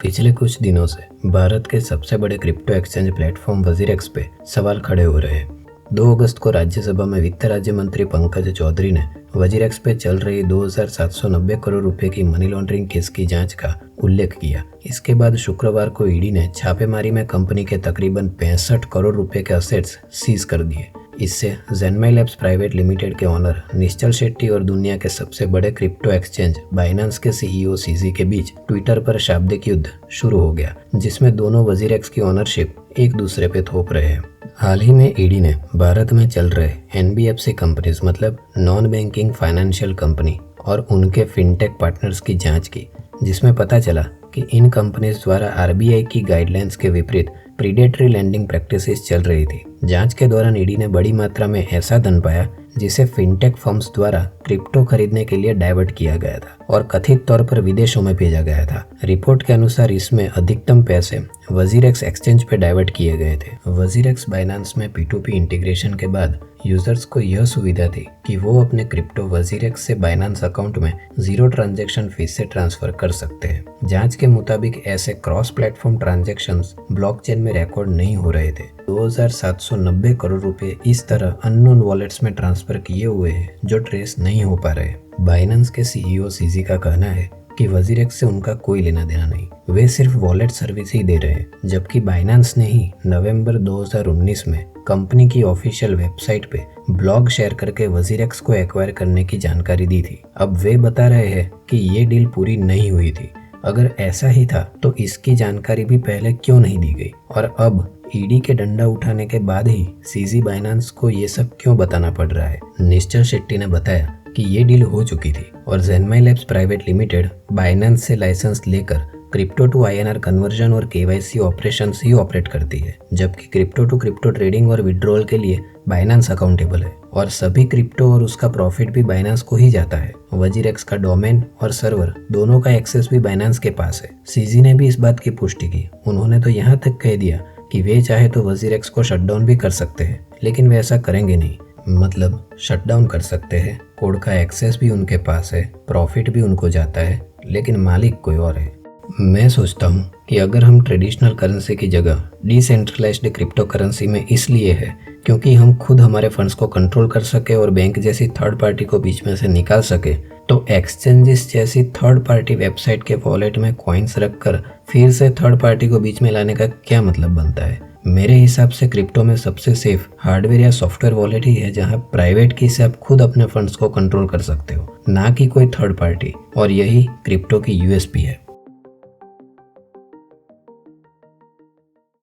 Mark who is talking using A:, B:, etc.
A: पिछले कुछ दिनों से भारत के सबसे बड़े क्रिप्टो एक्सचेंज प्लेटफॉर्म वजीरेक्स पे सवाल खड़े हो रहे हैं। 2 अगस्त को राज्यसभा में वित्त राज्य मंत्री पंकज चौधरी ने वजीरेक्स पे चल रही 2,790 करोड़ रुपए की मनी लॉन्ड्रिंग केस की जांच का उल्लेख किया। इसके बाद शुक्रवार को ईडी ने छापेमारी में कंपनी के तकरीबन 65 करोड़ रुपए के असेट्स सीज कर दिए। इससे ज़ेनमाई लैब्स प्राइवेट लिमिटेड के ऑनर निश्चल शेट्टी और दुनिया के सबसे बड़े क्रिप्टो एक्सचेंज बाइनेंस के सीईओ सीजी के बीच ट्विटर पर शाब्दिक युद्ध शुरू हो गया, जिसमें दोनों वजीरेक्स की ओनरशिप एक दूसरे पे थोप रहे हैं। हाल ही में ईडी ने भारत में चल रहे एनबीएफसी कंपनीज मतलब नॉन बैंकिंग फाइनेंशियल कंपनी और उनके फिनटेक पार्टनर्स की जांच की, जिसमें पता चला कि इन कंपनीज द्वारा आरबीआई की गाइडलाइंस के विपरीत प्रीडेटरी लैंडिंग प्रैक्टिसेस चल रही थी। जांच के दौरान ईडी ने बड़ी मात्रा में ऐसा धन पाया जिसे फिनटेक फर्म्स द्वारा क्रिप्टो खरीदने के लिए डाइवर्ट किया गया था और कथित तौर पर विदेशों में भेजा गया था। रिपोर्ट के अनुसार इसमें अधिकतम पैसे वजीरेक्स एक्सचेंज पे डाइवर्ट किए गए थे। वजीरेक्स बाइनेंस में P2P इंटीग्रेशन के बाद यूजर्स को यह सुविधा थी कि वो अपने क्रिप्टो वजीरेक्स से बाइनेंस अकाउंट में 0 ट्रांजैक्शन फीस से ट्रांसफर कर सकते हैं। जांच के मुताबिक ऐसे क्रॉस प्लेटफॉर्म ट्रांजैक्शंस ब्लॉकचेन में रिकॉर्ड नहीं हो रहे थे। 2,790 करोड़ रुपए इस तरह अननोन वॉलेट्स में ट्रांसफर किए हुए हैं जो ट्रेस नहीं हो पा रहे। बाइनेंस के सीईओ सीजी का कहना है कि वजीरेक्स से उनका कोई लेना देना नहीं, वे सिर्फ वॉलेट सर्विस ही दे रहे हैं, जबकि बाइनेंस ने ही नवंबर 2019 में कंपनी की ऑफिशियल वेबसाइट पे ब्लॉग शेयर करके वजीरेक्स को एक्वायर करने की जानकारी दी थी। अब वे बता रहे हैं कि ये डील पूरी नहीं हुई थी। अगर ऐसा ही था तो इसकी जानकारी भी पहले क्यों नहीं दी गई, और अब ईडी के डंडा उठाने के बाद ही सीजी बाइनेंस को ये सब क्यों बताना पड़ रहा है। निश्चल शेट्टी ने बताया कि ये डील हो चुकी थी और ज़ेनमाई लैब्स प्राइवेट लिमिटेड बाइनेंस से लाइसेंस लेकर क्रिप्टो टू आईएनआर कन्वर्जन और केवाईसी ऑपरेशंस ही ऑपरेट करती है, जबकि क्रिप्टो टू क्रिप्टो ट्रेडिंग और विड्रॉल के लिए बाइनेंस अकाउंटेबल है और सभी क्रिप्टो और उसका प्रॉफिट भी बाइनेंस को ही जाता है। वजीरेक्स का डोमेन और सर्वर दोनों का एक्सेस भी बाइनेंस के पास है। सीजी ने भी इस बात की पुष्टि की। उन्होंने तो यहाँ तक कह दिया कि वे चाहे तो वजीरेक्स को शटडाउन भी कर सकते हैं, लेकिन वे ऐसा करेंगे नहीं। मतलब शटडाउन कर सकते हैं, कोड का एक्सेस भी उनके पास है, प्रॉफिट भी उनको जाता है, लेकिन मालिक कोई और है। मैं सोचता हूँ कि अगर हम ट्रेडिशनल करेंसी की जगह डिसेंट्रलाइज्ड क्रिप्टो करेंसी में इसलिए है क्योंकि हम खुद हमारे फंड्स को कंट्रोल कर सके और बैंक जैसी थर्ड पार्टी को बीच में से निकाल सके, तो एक्सचेंजेस जैसी थर्ड पार्टी वेबसाइट के वॉलेट में कॉइन्स रखकर फिर से थर्ड पार्टी को बीच में लाने का क्या मतलब बनता है। मेरे हिसाब से क्रिप्टो में सबसे सेफ हार्डवेयर या सॉफ्टवेयर वॉलेट ही है जहां प्राइवेट की से आप खुद अपने फंड्स को कंट्रोल कर सकते हो, ना कि कोई थर्ड पार्टी, और यही क्रिप्टो की यूएसपी है।